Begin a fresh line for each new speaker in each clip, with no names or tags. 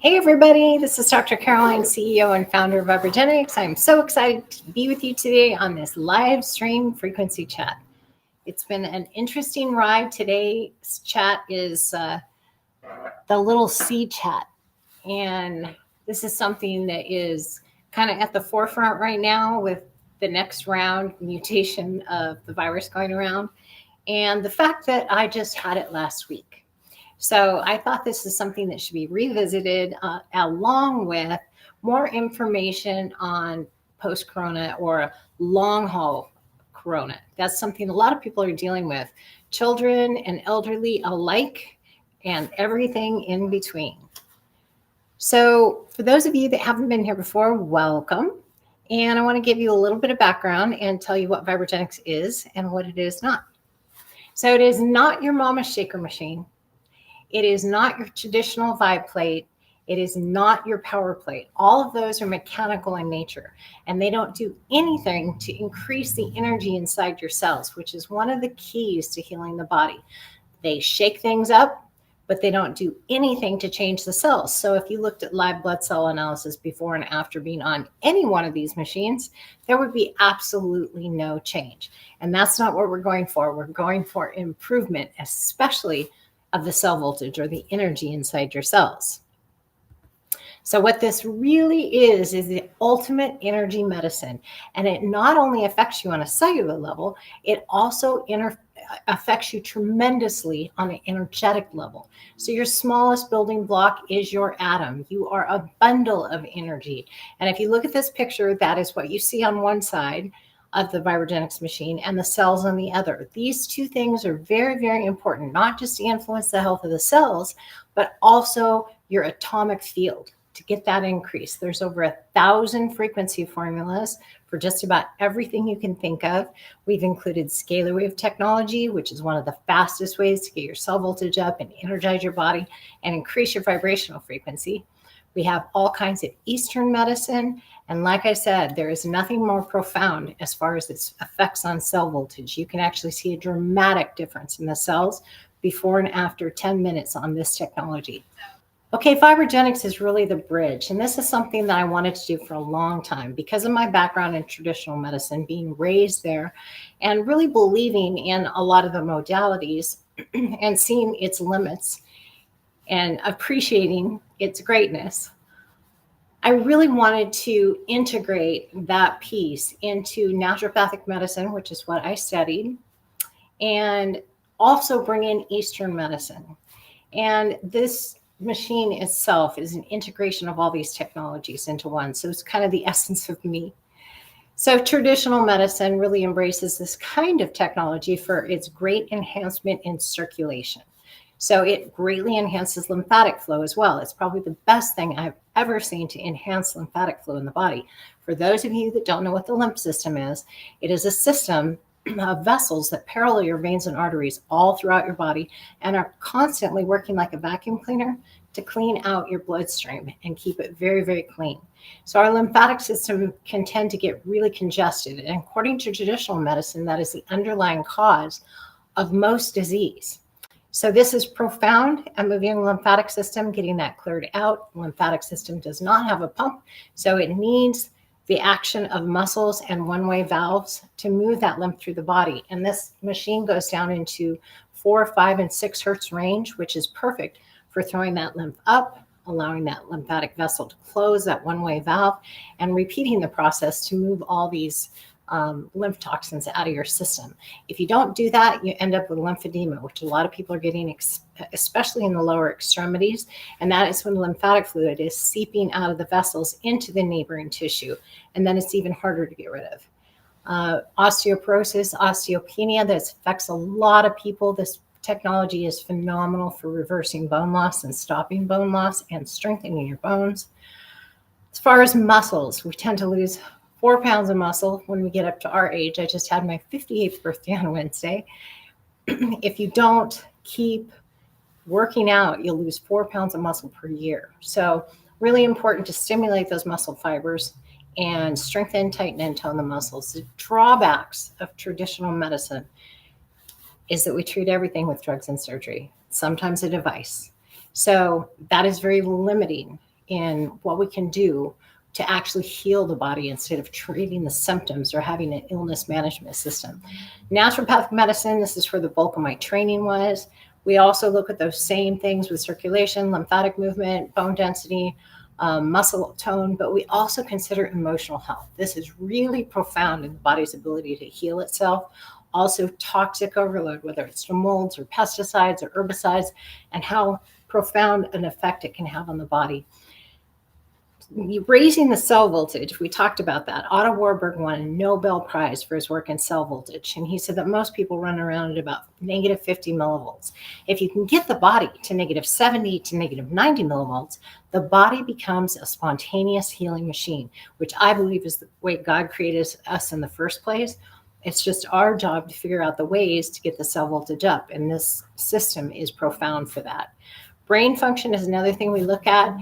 Hey everybody, this is Dr. Caroline, CEO and founder of VibraGenix. I'm so excited to be with you today on this live stream frequency chat. It's been an interesting ride. Today's chat is the little C chat. And this is something that is kind of at the forefront right now with the next round mutation of the virus going around. And the fact that I just had it last week. So I thought this is something that should be revisited along with more information on post-corona or long haul corona. That's something a lot of people are dealing with, children and elderly alike, and everything in between. So for those of you that haven't been here before, welcome. And I want to give you a little bit of background and tell you what VibraGenix is and what it is not. So it is not your mama's shaker machine. It is not your traditional vibe plate. It is not your power plate. All of those are mechanical in nature, and they don't do anything to increase the energy inside your cells, which is one of the keys to healing the body. They shake things up, but they don't do anything to change the cells. So if you looked at live blood cell analysis before and after being on any one of these machines, there would be absolutely no change. And that's not what we're going for. We're going for improvement, especially of the cell voltage or the energy inside your cells. So what this really is the ultimate energy medicine. And it not only affects you on a cellular level, it also affects you tremendously on an energetic level. So your smallest building block is your atom. You are a bundle of energy. And if you look at this picture, that is what you see on one side of the VibraGenix machine and the cells on the other. These two things are very, very important, not just to influence the health of the cells, but also your atomic field to get that increase. There's over 1,000 frequency formulas for just about everything you can think of. We've included scalar wave technology, which is one of the fastest ways to get your cell voltage up and energize your body and increase your vibrational frequency. We have all kinds of Eastern medicine. And like I said, there is nothing more profound as far as its effects on cell voltage. You can actually see a dramatic difference in the cells before and after 10 minutes on this technology. Okay, VibraGenix is really the bridge. And this is something that I wanted to do for a long time because of my background in traditional medicine, being raised there and really believing in a lot of the modalities and seeing its limits and appreciating its greatness. I really wanted to integrate that piece into naturopathic medicine, which is what I studied, and also bring in Eastern medicine. And this machine itself is an integration of all these technologies into one. So it's kind of the essence of me. So traditional medicine really embraces this kind of technology for its great enhancement in circulation. So it greatly enhances lymphatic flow as well. It's probably the best thing I've ever seen to enhance lymphatic flow in the body. For those of you that don't know what the lymph system is, it is a system of vessels that parallel your veins and arteries all throughout your body and are constantly working like a vacuum cleaner to clean out your bloodstream and keep it very, very clean. So our lymphatic system can tend to get really congested. And according to traditional medicine, that is the underlying cause of most disease. So this is profound at moving the lymphatic system, getting that cleared out. The lymphatic system does not have a pump, so it needs the action of muscles and one-way valves to move that lymph through the body. And this machine goes down into 4, 5, and 6 hertz range, which is perfect for throwing that lymph up, allowing that lymphatic vessel to close, that one-way valve, and repeating the process to move all these lymph toxins out of your system. If you don't do that, you end up with lymphedema, which a lot of people are getting, especially in the lower extremities. And that is when lymphatic fluid is seeping out of the vessels into the neighboring tissue. And then it's even harder to get rid of. Osteoporosis, osteopenia, that affects a lot of people. This technology is phenomenal for reversing bone loss and stopping bone loss and strengthening your bones. As far as muscles, we tend to lose 4 pounds of muscle when we get up to our age. I just had my 58th birthday on Wednesday. If you don't keep working out, you'll lose 4 pounds of muscle per year. So really important to stimulate those muscle fibers and strengthen, tighten, and tone the muscles. The drawbacks of traditional medicine is that we treat everything with drugs and surgery, sometimes a device. So that is very limiting in what we can do to actually heal the body instead of treating the symptoms or having an illness management system. Naturopathic medicine, this is where the bulk of my training was. We also look at those same things with circulation, lymphatic movement, bone density, muscle tone, but we also consider emotional health. This is really profound in the body's ability to heal itself. Also toxic overload, whether it's to molds or pesticides or herbicides, and how profound an effect it can have on the body. Raising the cell voltage, we talked about that. Otto Warburg won a Nobel Prize for his work in cell voltage, and he said that most people run around at about negative 50 millivolts. If you can get the body to negative 70 to negative 90 millivolts, the body becomes a spontaneous healing machine, which I believe is the way God created us in the first place. It's just our job to figure out the ways to get the cell voltage up, and this system is profound for that. Brain function is another thing we look at.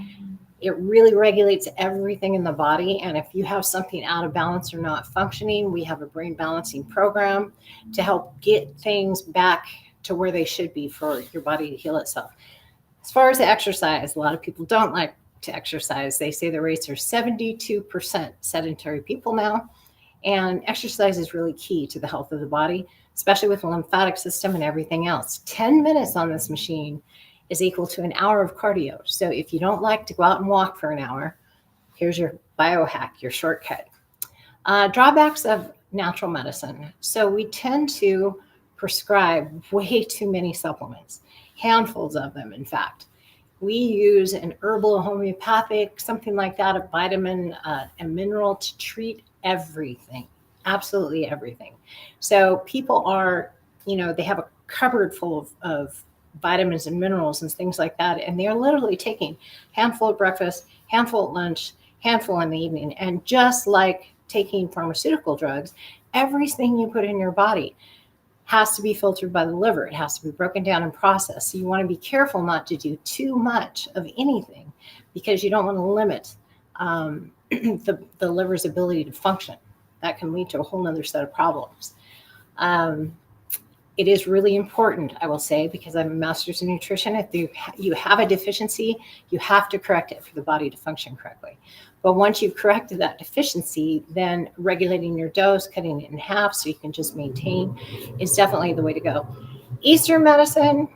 It really regulates everything in the body. And if you have something out of balance or not functioning, we have a brain balancing program to help get things back to where they should be for your body to heal itself. As far as the exercise, a lot of people don't like to exercise. They say the rates are 72% sedentary people now. And exercise is really key to the health of the body, especially with the lymphatic system and everything else. 10 minutes on this machine is equal to an hour of cardio. So if you don't like to go out and walk for an hour, here's your biohack, your shortcut. Drawbacks of natural medicine. So we tend to prescribe way too many supplements, handfuls of them, in fact. We use an herbal, homeopathic, something like that, a vitamin, a mineral to treat everything, absolutely everything. So people are, they have a cupboard full of vitamins and minerals and things like that. And they're literally taking handful at breakfast, handful at lunch, handful in the evening. And just like taking pharmaceutical drugs, everything you put in your body has to be filtered by the liver. It has to be broken down and processed. So you want to be careful not to do too much of anything because you don't want to limit the liver's ability to function. That can lead to a whole nother set of problems. It is really important, I will say, because I'm a master's in nutrition. If you have a deficiency, you have to correct it for the body to function correctly. But once you've corrected that deficiency, then regulating your dose, cutting it in half so you can just maintain is definitely the way to go. Eastern medicine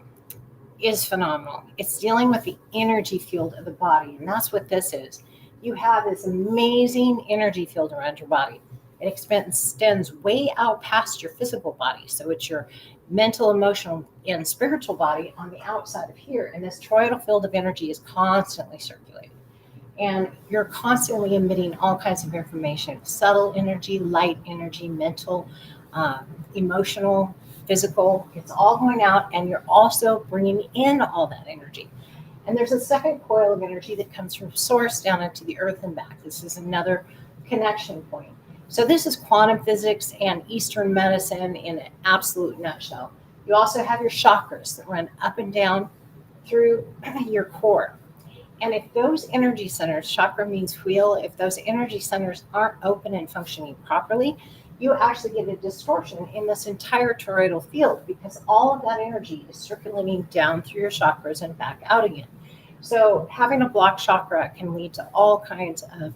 is phenomenal. It's dealing with the energy field of the body, and that's what this is. You have this amazing energy field around your body. It extends way out past your physical body. So it's your mental, emotional, and spiritual body on the outside of here. And this toroidal field of energy is constantly circulating. And you're constantly emitting all kinds of information, subtle energy, light energy, mental, emotional, physical. It's all going out, and you're also bringing in all that energy. And there's a second coil of energy that comes from source down into the earth and back. This is another connection point. So this is quantum physics and Eastern medicine in an absolute nutshell. You also have your chakras that run up and down through your core. And if those energy centers, chakra means wheel, if those energy centers aren't open and functioning properly, you actually get a distortion in this entire toroidal field because all of that energy is circulating down through your chakras and back out again. So having a blocked chakra can lead to all kinds of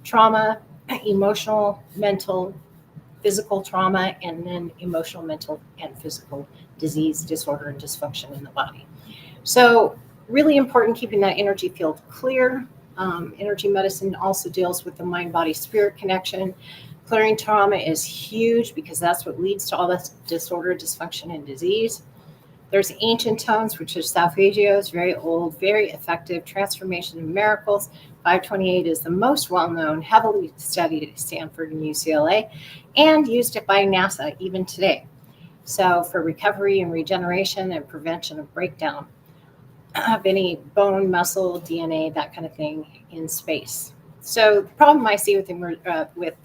trauma, emotional, mental, physical trauma, and then emotional, mental, and physical disease, disorder, and dysfunction in the body. So really important keeping that energy field clear. Energy medicine also deals with the mind-body-spirit connection. Clearing trauma is huge because that's what leads to all this disorder, dysfunction, and disease. There's ancient tones, which is solfeggio, very old, very effective, transformation and miracles. 528 is the most well-known, heavily studied at Stanford and UCLA, and used by NASA even today. So for recovery and regeneration and prevention of breakdown of any bone, muscle, DNA, that kind of thing in space. So the problem I see with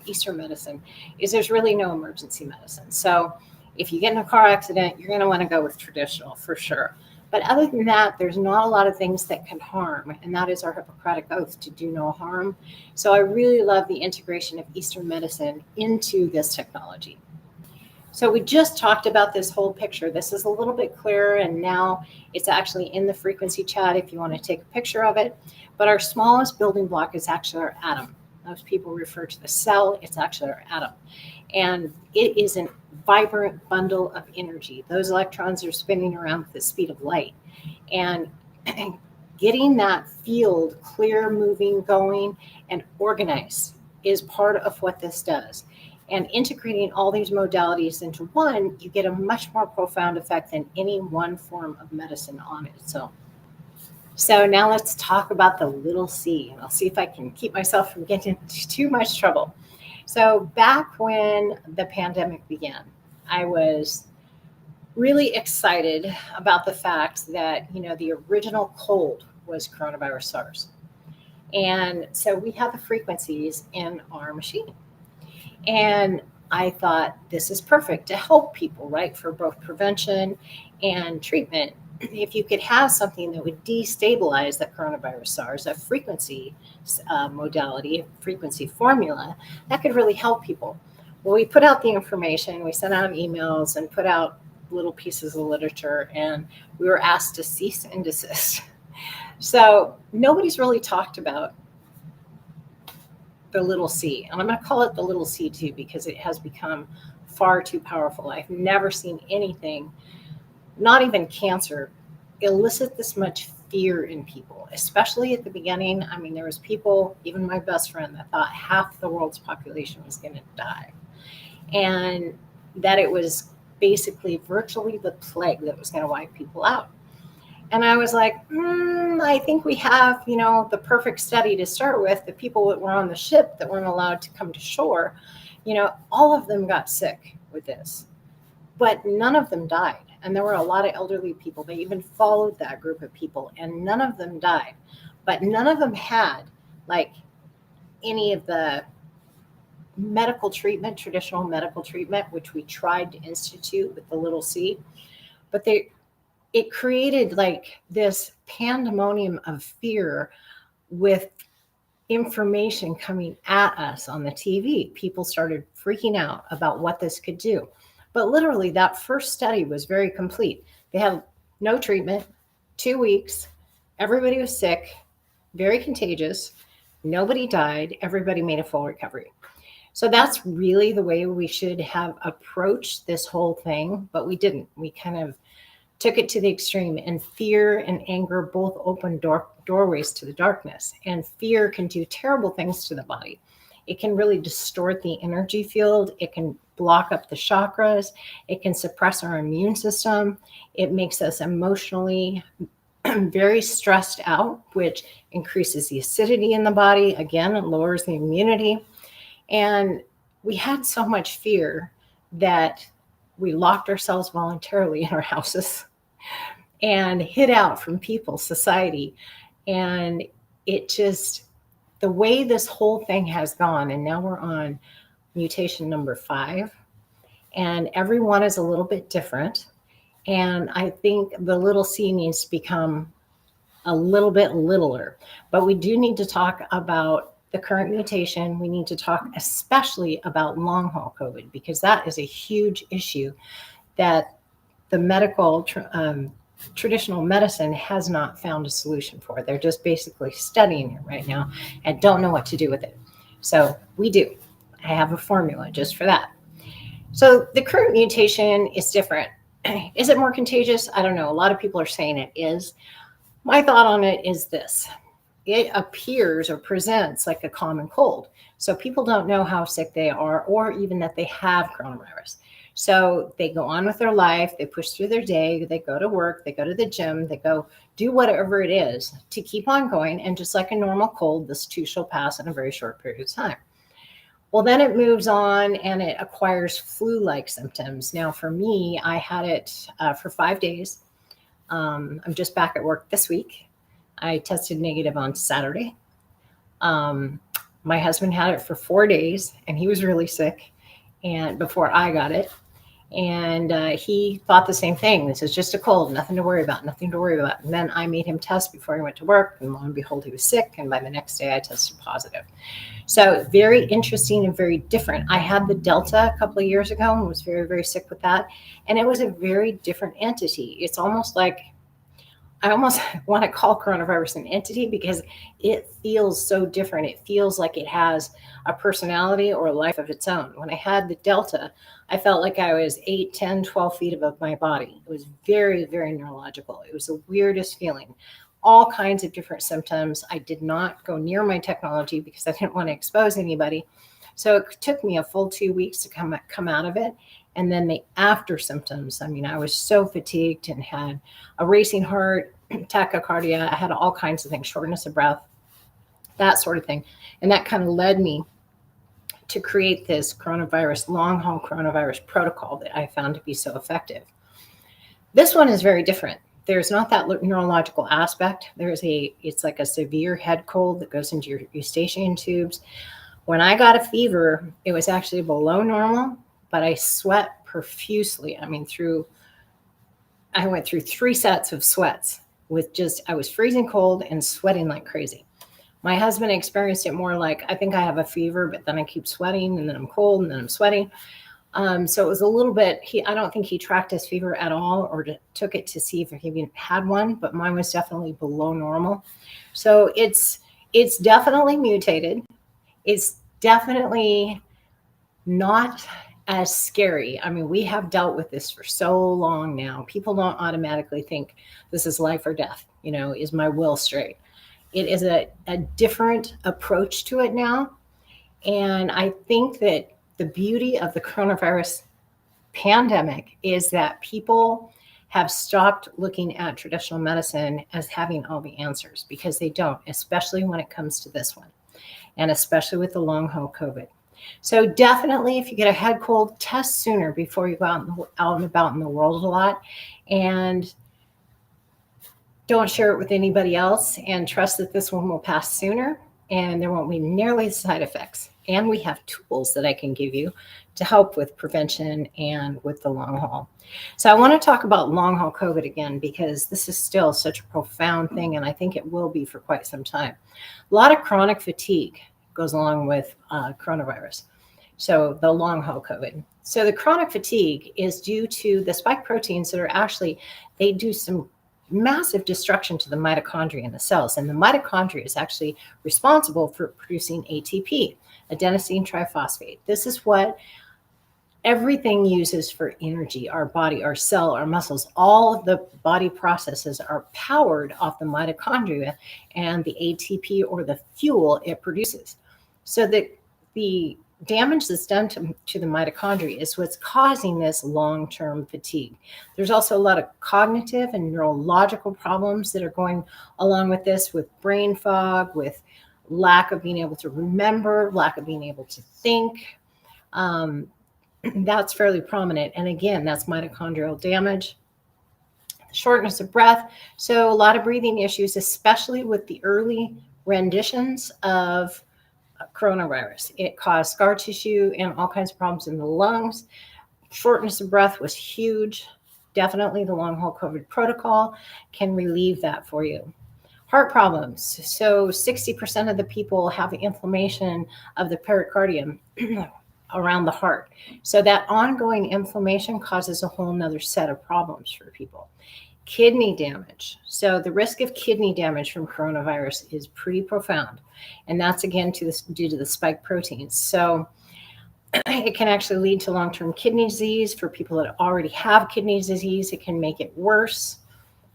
Eastern medicine is there's really no emergency medicine. So if you get in a car accident, you're going to want to go with traditional for sure. But other than that, there's not a lot of things that can harm, and that is our Hippocratic oath to do no harm. So I really love the integration of Eastern medicine into this technology. So we just talked about this whole picture. This is a little bit clearer, and now it's actually in the frequency chat if you want to take a picture of it. But our smallest building block is actually our atom. Most people refer to the cell, it's actually our atom. And it is a vibrant bundle of energy. Those electrons are spinning around at the speed of light. And getting that field clear, moving, going, and organized is part of what this does. And integrating all these modalities into one, you get a much more profound effect than any one form of medicine on its own. So now let's talk about the little c, and I'll see if I can keep myself from getting into too much trouble. So back when the pandemic began, I was really excited about the fact that, the original cold was coronavirus SARS. And so we have the frequencies in our machine. And I thought this is perfect to help people, right? For both prevention and treatment. If you could have something that would destabilize the coronavirus SARS, a frequency modality, a frequency formula, that could really help people. Well, we put out the information, we sent out emails and put out little pieces of literature, and we were asked to cease and desist. So nobody's really talked about the little c, and I'm going to call it the little c too, because it has become far too powerful. I've never seen anything, not even cancer, elicit this much fear in people, especially at the beginning. I mean, there was people, even my best friend, that thought half the world's population was going to die, and that it was basically virtually the plague that was going to wipe people out. And I was like, I think we have, the perfect study to start with. The people that were on the ship that weren't allowed to come to shore, all of them got sick with this, but none of them died. And there were a lot of elderly people. They even followed that group of people, and none of them died. But none of them had any of the medical treatment, traditional medical treatment, which we tried to institute with the little c. But it created this pandemonium of fear with information coming at us on the TV. People started freaking out about what this could do. But literally that first study was very complete. They had no treatment, 2 weeks, everybody was sick, very contagious, nobody died, everybody made a full recovery. So that's really the way we should have approached this whole thing, but we didn't. We kind of took it to the extreme, and fear and anger both open doorways to the darkness. And fear can do terrible things to the body. It can really distort the energy field. It can block up the chakras. It can suppress our immune system. It makes us emotionally very stressed out, which increases the acidity in the body. Again, it lowers the immunity. And we had so much fear that we locked ourselves voluntarily in our houses and hid out from people, society. And it just, the way this whole thing has gone, and now we're on mutation number 5, and everyone is a little bit different. And I think the little c needs to become a little bit littler, but we do need to talk about the current mutation. We need to talk especially about long haul COVID, because that is a huge issue that the medical traditional medicine has not found a solution for. They're just basically studying it right now and don't know what to do with it. So we do. I have a formula just for that. So the current mutation is different. Is it more contagious? I don't know. A lot of people are saying it is. My thought on it is this. It appears or presents like a common cold. So people don't know how sick they are, or even that they have coronavirus. So they go on with their life, they push through their day, they go to work, they go to the gym, they go do whatever it is to keep on going. And just like a normal cold, this too shall pass in a very short period of time. Well, then it moves on and it acquires flu-like symptoms. Now for me, I had it for 5 days. I'm just back at work this week. I tested negative on Saturday. My husband had it for 4 days and he was really sick, and before I got it. And he thought the same thing. This is just a cold, nothing to worry about, nothing to worry about. And then I made him test before he went to work, and lo and behold, he was sick. And by the next day, I tested positive. So very interesting and very different. I had the Delta a couple of years ago and was very, very sick with that. And it was a very different entity. It's almost like, I almost want to call coronavirus an entity because it feels so different. It feels like it has a personality or a life of its own. When I had the Delta, I felt like I was 8, 10, 12 feet above my body. It was very, very neurological. It was the weirdest feeling. All kinds of different symptoms. I did not go near my technology because I didn't want to expose anybody. So it took me a full 2 weeks to come out of it. And then the after symptoms, I mean, I was so fatigued and had a racing heart, tachycardia. I had all kinds of things, shortness of breath, that sort of thing. And that kind of led me to create this coronavirus, long haul coronavirus protocol that I found to be so effective. This one is very different. There's not that neurological aspect. It's like a severe head cold that goes into your eustachian tubes. When I got a fever, it was actually below normal, but I sweat profusely. I mean, I went through 3 sets of sweats I was freezing cold and sweating like crazy. My husband experienced it more like, I think I have a fever, but then I keep sweating, and then I'm cold, and then I'm sweating. So it was a little bit, I don't think he tracked his fever at all or took it to see if he even had one, but mine was definitely below normal. So it's definitely mutated. It's definitely not as scary. I mean, we have dealt with this for so long now. People don't automatically think this is life or death. Is my will straight? It is a different approach to it now. And I think that the beauty of the coronavirus pandemic is that people have stopped looking at traditional medicine as having all the answers, because they don't, especially when it comes to this one, and especially with the long haul COVID. So definitely, if you get a head cold, test sooner before you go out and about in the world a lot. And don't share it with anybody else, and trust that this one will pass sooner and there won't be nearly the side effects. And we have tools that I can give you to help with prevention and with the long haul. So I want to talk about long haul COVID again, because this is still such a profound thing, and I think it will be for quite some time. A lot of chronic fatigue goes along with coronavirus. So the long haul COVID. So the chronic fatigue is due to the spike proteins that they do some massive destruction to the mitochondria in the cells. And the mitochondria is actually responsible for producing ATP, adenosine triphosphate. This is what everything uses for energy. Our body, our cell, our muscles, all of the body processes are powered off the mitochondria and the ATP, or the fuel it produces. So that the damage that's done to the mitochondria is what's causing this long-term fatigue. There's also a lot of cognitive and neurological problems that are going along with this, with brain fog, with lack of being able to remember, lack of being able to think. That's fairly prominent. And again, that's mitochondrial damage. Shortness of breath. So a lot of breathing issues, especially with the early renditions of coronavirus. It caused scar tissue and all kinds of problems in the lungs. Shortness of breath was huge. Definitely the long haul COVID protocol can relieve that for you. Heart problems. So 60% of the people have inflammation of the pericardium around the heart. So that ongoing inflammation causes a whole nother set of problems for people. Kidney damage. So the risk of kidney damage from coronavirus is pretty profound. And that's again due to the spike proteins. So it can actually lead to long-term kidney disease for people that already have kidney disease. It can make it worse.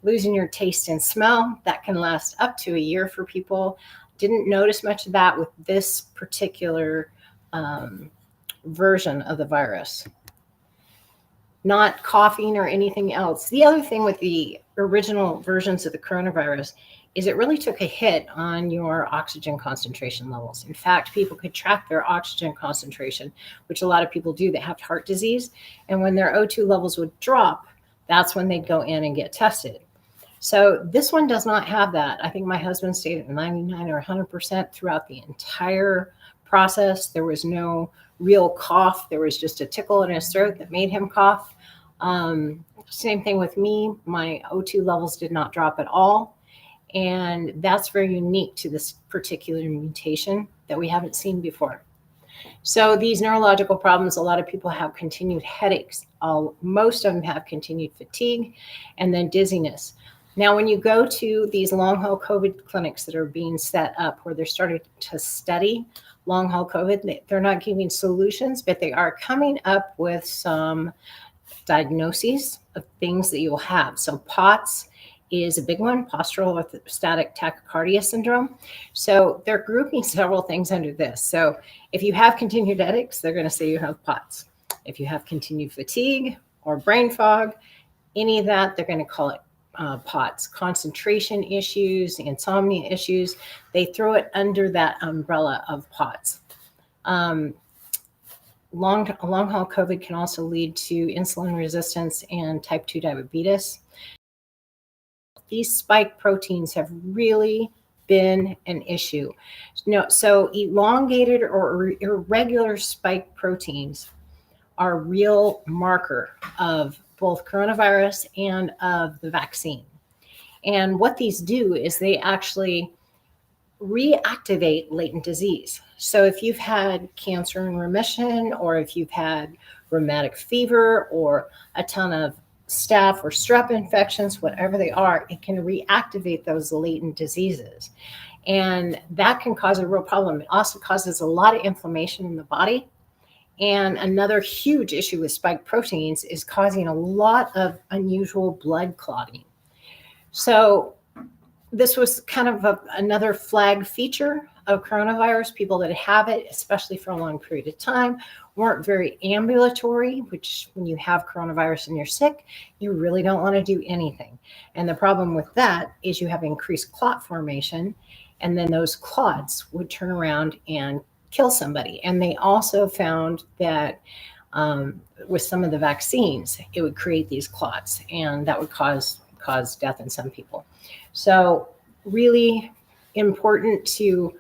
Losing your taste and smell, that can last up to a year for people. Didn't notice much of that with this particular version of the virus. Not coughing or anything else. The other thing with the original versions of the coronavirus is it really took a hit on your oxygen concentration levels. In fact, people could track their oxygen concentration, which a lot of people do that have heart disease. And when their O2 levels would drop, that's when they'd go in and get tested. So this one does not have that. I think my husband stayed at 99 or 100% throughout the entire process. There was no real cough. There was just a tickle in his throat that made him cough. Same thing with me. My O2 levels did not drop at all. And that's very unique to this particular mutation that we haven't seen before. So these neurological problems, a lot of people have continued headaches. Most of them have continued fatigue and then dizziness. Now, when you go to these long-haul COVID clinics that are being set up where they're starting to study long-haul COVID, they're not giving solutions, but they are coming up with some diagnoses of things that you'll have. So POTS is a big one, postural orthostatic tachycardia syndrome. So they're grouping several things under this. So if you have continued headaches, they're going to say you have POTS. If you have continued fatigue or brain fog, any of that, they're going to call it POTS. Concentration issues, insomnia issues, they throw it under that umbrella of POTS. Long-haul COVID can also lead to insulin resistance and type 2 diabetes. These spike proteins have really been an issue. So elongated or irregular spike proteins are a real marker of both coronavirus and of the vaccine. And what these do is they actually reactivate latent disease. So if you've had cancer in remission, or if you've had rheumatic fever or a ton of staph or strep infections, whatever they are, it can reactivate those latent diseases. And that can cause a real problem. It also causes a lot of inflammation in the body. And another huge issue with spike proteins is causing a lot of unusual blood clotting. So this was kind of another flag feature of coronavirus. People that have it, especially for a long period of time, weren't very ambulatory, which when you have coronavirus and you're sick, you really don't want to do anything. And the problem with that is you have increased clot formation, and then those clots would turn around and kill somebody. And they also found that with some of the vaccines, it would create these clots, and that would cause death in some people. So really important to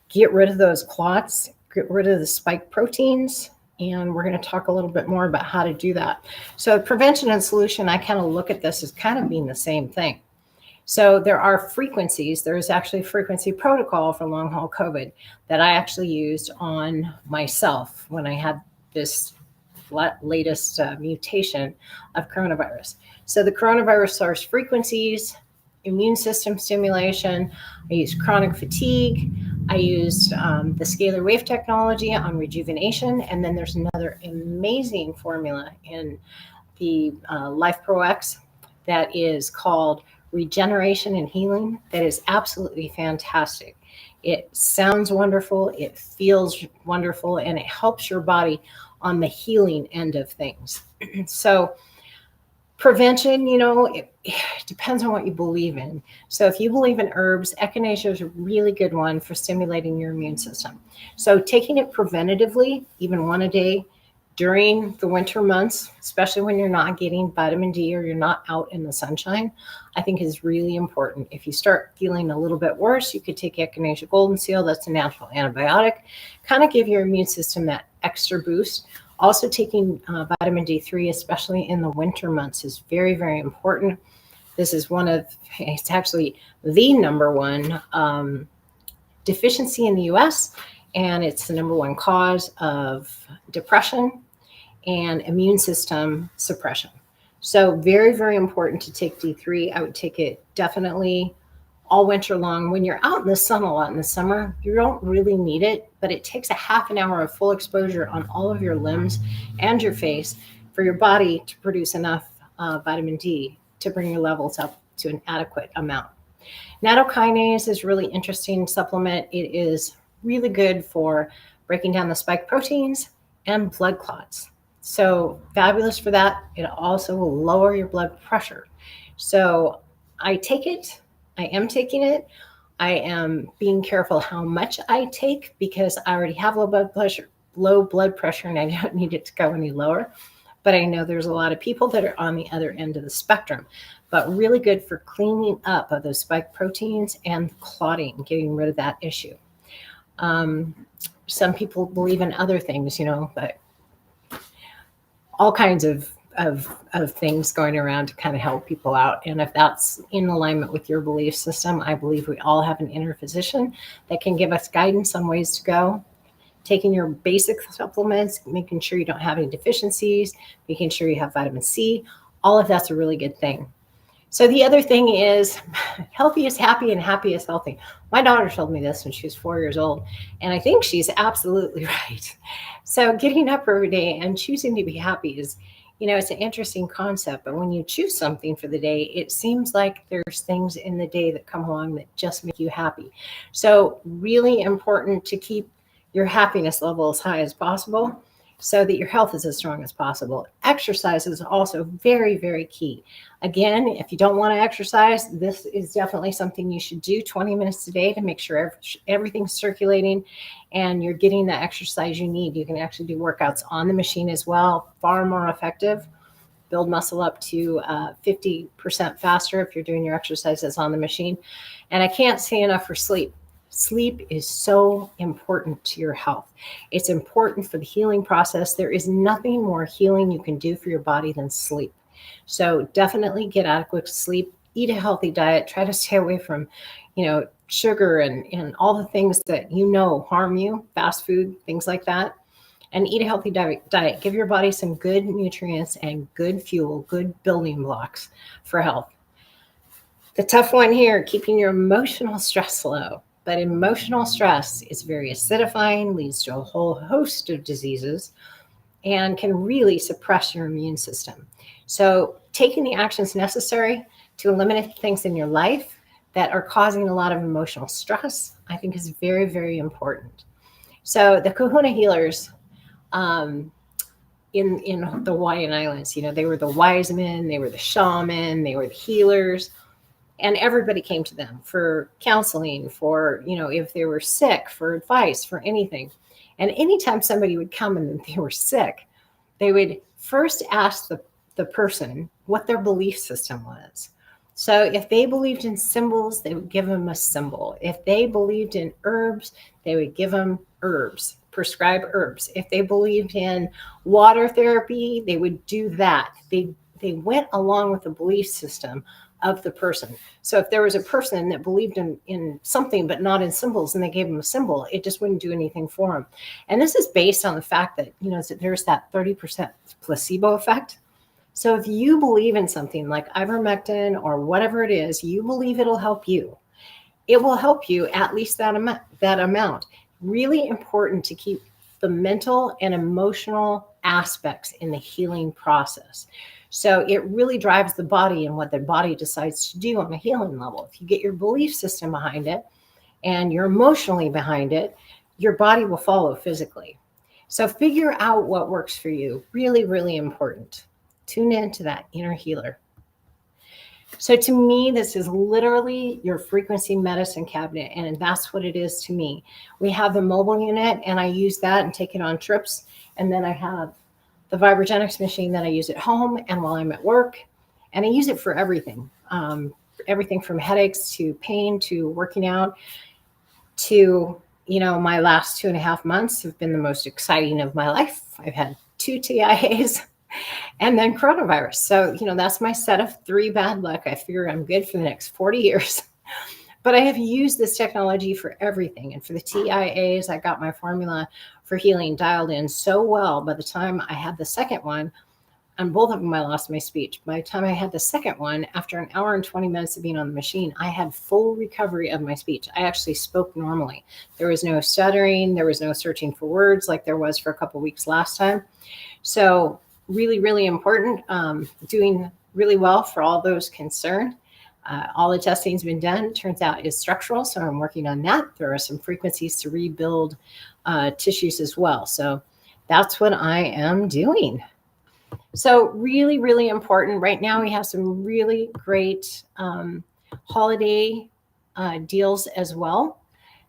get rid of those clots, get rid of the spike proteins, and we're going to talk a little bit more about how to do that. So prevention and solution, I kind of look at this as kind of being the same thing. So there are frequencies. There's actually a frequency protocol for long-haul COVID that I actually used on myself when I had this latest mutation of coronavirus. So the coronavirus SARS frequencies, immune system stimulation, I used chronic fatigue, I used the scalar wave technology on rejuvenation, and then there's another amazing formula in the Life Pro X that is called regeneration and healing that is absolutely fantastic. It sounds wonderful, it feels wonderful, and it helps your body on the healing end of things. So prevention, it depends on what you believe in. So if you believe in herbs, echinacea is a really good one for stimulating your immune system. So taking it preventatively, even one a day during the winter months, especially when you're not getting vitamin D or you're not out in the sunshine, I think is really important. If you start feeling a little bit worse, you could take echinacea golden seal. That's a natural antibiotic. Kind of give your immune system that extra boost. Also taking vitamin D3, especially in the winter months, is very, very important. This is it's actually the number one deficiency in the US, and it's the number one cause of depression and immune system suppression. So very, very important to take D3. I would take it definitely all winter long. When you're out in the sun a lot in the summer, you don't really need it, but it takes a half an hour of full exposure on all of your limbs and your face for your body to produce enough vitamin D to bring your levels up to an adequate amount. Nattokinase is really interesting supplement. It is really good for breaking down the spike proteins and blood clots. So fabulous for that. It also will lower your blood pressure. So I take it. I am taking it. I am being careful how much I take because I already have low blood pressure, and I don't need it to go any lower. But I know there's a lot of people that are on the other end of the spectrum, but really good for cleaning up of those spike proteins and clotting, getting rid of that issue. Some people believe in other things, but all kinds of things going around to kind of help people out. And if that's in alignment with your belief system, I believe we all have an inner physician that can give us guidance on ways to go. Taking your basic supplements, making sure you don't have any deficiencies, making sure you have vitamin C, all of that's a really good thing. So the other thing is healthy is happy and happy is healthy. My daughter told me this when she was 4 years old, and I think she's absolutely right. So getting up every day and choosing to be happy is, it's an interesting concept, but when you choose something for the day, it seems like there's things in the day that come along that just make you happy. So really important to keep your happiness level as high as possible so that your health is as strong as possible. Exercise is also very, very key. Again, if you don't want to exercise, this is definitely something you should do 20 minutes a day to make sure everything's circulating and you're getting the exercise you need. You can actually do workouts on the machine as well, far more effective. Build muscle up to 50% faster if you're doing your exercises on the machine. And I can't say enough for sleep. Sleep is so important to your health. It's important for the healing process. There is nothing more healing you can do for your body than sleep. So definitely get adequate sleep, eat a healthy diet, try to stay away from, sugar and all the things that harm you, fast food, things like that, and eat a healthy diet. Give your body some good nutrients and good fuel, good building blocks for health. The tough one here, keeping your emotional stress low. But emotional stress is very acidifying, leads to a whole host of diseases, and can really suppress your immune system. So taking the actions necessary to eliminate things in your life that are causing a lot of emotional stress, I think is very, very important. So the Kahuna healers in the Hawaiian Islands, they were the wise men, they were the shaman, they were the healers. And everybody came to them for counseling, for, if they were sick, for advice, for anything. And anytime somebody would come and they were sick, they would first ask the person what their belief system was. So if they believed in symbols, they would give them a symbol. If they believed in herbs, they would give them herbs, prescribe herbs. If they believed in water therapy, they would do that. They went along with the belief system of the person. So if there was a person that believed in something but not in symbols and they gave them a symbol, it just wouldn't do anything for them. And this is based on the fact that, there's that 30% placebo effect. So if you believe in something like ivermectin or whatever it is, you believe it'll help you. It will help you at least that amount. Really important to keep the mental and emotional aspects in the healing process. So it really drives the body and what the body decides to do on a healing level. If you get your belief system behind it and you're emotionally behind it, your body will follow physically. So figure out what works for you. Really, really important. Tune into that inner healer. So to me, this is literally your frequency medicine cabinet, and that's what it is to me. We have the mobile unit, and I use that and take it on trips. And then I have the VibraGenix machine that I use at home and while I'm at work. And I use it for everything. Everything from headaches to pain to working out to, my last 2.5 months have been the most exciting of my life. I've had 2 TIAs and then coronavirus. So, that's my set of 3 bad luck. I figure I'm good for the next 40 years. But I have used this technology for everything. And for the TIAs, I got my formula for healing dialed in so well. By the time I had the second one, on both of them, I lost my speech. By the time I had the second one, after an hour and 20 minutes of being on the machine, I had full recovery of my speech. I actually spoke normally. There was no stuttering. There was no searching for words like there was for a couple of weeks last time. So really, really important. Doing really well for all those concerned. All the testing's been done. Turns out it's structural, so I'm working on that. There are some frequencies to rebuild tissues as well. So that's what I am doing. So really, really important. Right now we have some really great holiday deals as well.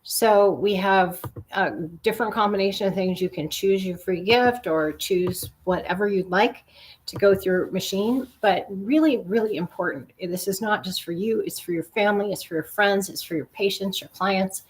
So we have a different combination of things. You can choose your free gift or choose whatever you'd like to go through your machine. But really, really important. This is not just for you. It's for your family. It's for your friends. It's for your patients, your clients.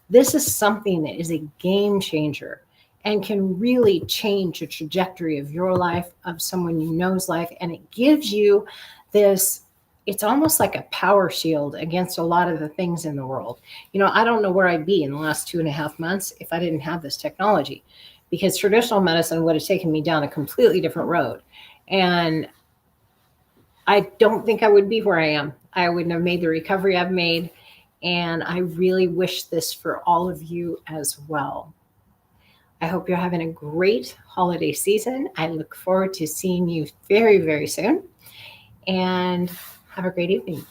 This is something that is a game changer and can really change the trajectory of your life, of someone you know's life. And it gives you this, it's almost like a power shield against a lot of the things in the world. You know, I don't know where I'd be in the last 2.5 months if I didn't have this technology, because traditional medicine would have taken me down a completely different road. And I don't think I would be where I am. I wouldn't have made the recovery I've made. And I really wish this for all of you as well. I hope you're having a great holiday season. I look forward to seeing you very, very soon. And have a great evening.